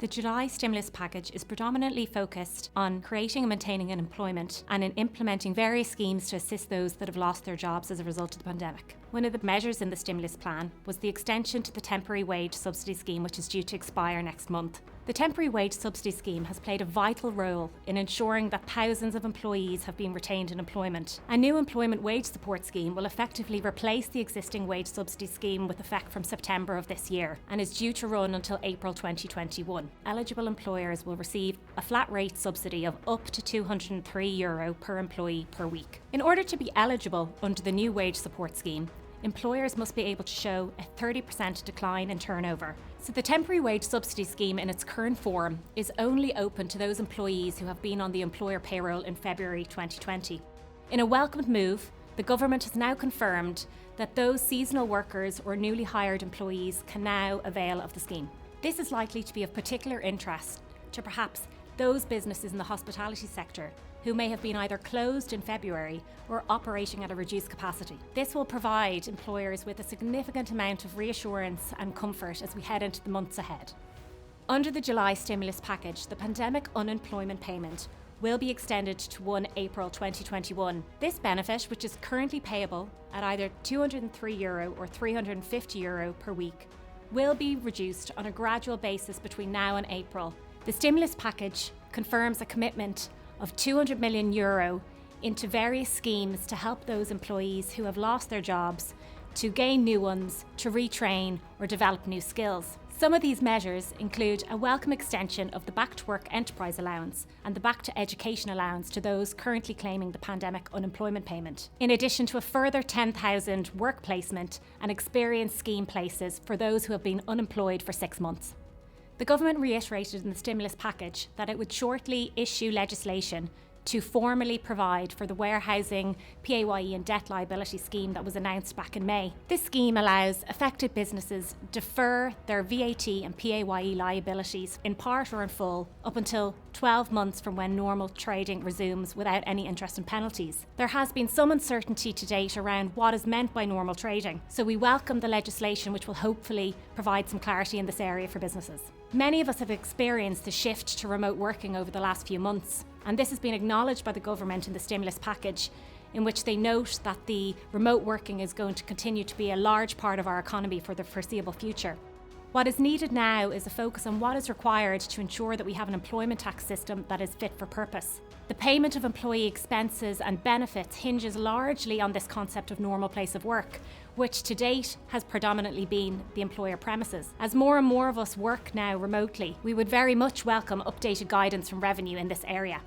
The July stimulus package is predominantly focused on creating and maintaining employment and in implementing various schemes to assist those that have lost their jobs as a result of the pandemic. One of the measures in the stimulus plan was the extension to the temporary wage subsidy scheme, which is due to expire next month. The temporary wage subsidy scheme has played a vital role in ensuring that thousands of employees have been retained in employment. A new employment wage support scheme will effectively replace the existing wage subsidy scheme with effect from September of this year and is due to run until April 2021. Eligible employers will receive a flat rate subsidy of up to €203 per employee per week. In order to be eligible under the new wage support scheme, employers must be able to show a 30% decline in turnover. So the temporary wage subsidy scheme in its current form is only open to those employees who have been on the employer payroll in February 2020. In a welcomed move, the government has now confirmed that those seasonal workers or newly hired employees can now avail of the scheme. This is likely to be of particular interest to perhaps those businesses in the hospitality sector who may have been either closed in February or operating at a reduced capacity. This will provide employers with a significant amount of reassurance and comfort as we head into the months ahead. Under the July stimulus package, the pandemic unemployment payment will be extended to 1 April 2021. This benefit, which is currently payable at either €203 or €350 per week, will be reduced on a gradual basis between now and April. The stimulus package confirms a commitment of €200 million into various schemes to help those employees who have lost their jobs to gain new ones, to retrain or develop new skills. Some of these measures include a welcome extension of the Back to Work Enterprise Allowance and the Back to Education Allowance to those currently claiming the pandemic unemployment payment, in addition to a further 10,000 work placement and experience scheme places for those who have been unemployed for 6 months. The government reiterated in the stimulus package that it would shortly issue legislation to formally provide for the warehousing, PAYE and debt liability scheme that was announced back in May. This scheme allows affected businesses to defer their VAT and PAYE liabilities in part or in full up until 12 months from when normal trading resumes without any interest and penalties. There has been some uncertainty to date around what is meant by normal trading, so we welcome the legislation which will hopefully provide some clarity in this area for businesses. Many of us have experienced the shift to remote working over the last few months, and this has been acknowledged by the government in the stimulus package, in which they note that the remote working is going to continue to be a large part of our economy for the foreseeable future. What is needed now is a focus on what is required to ensure that we have an employment tax system that is fit for purpose. The payment of employee expenses and benefits hinges largely on this concept of normal place of work, which to date has predominantly been the employer premises. As more and more of us work now remotely, we would very much welcome updated guidance from Revenue in this area.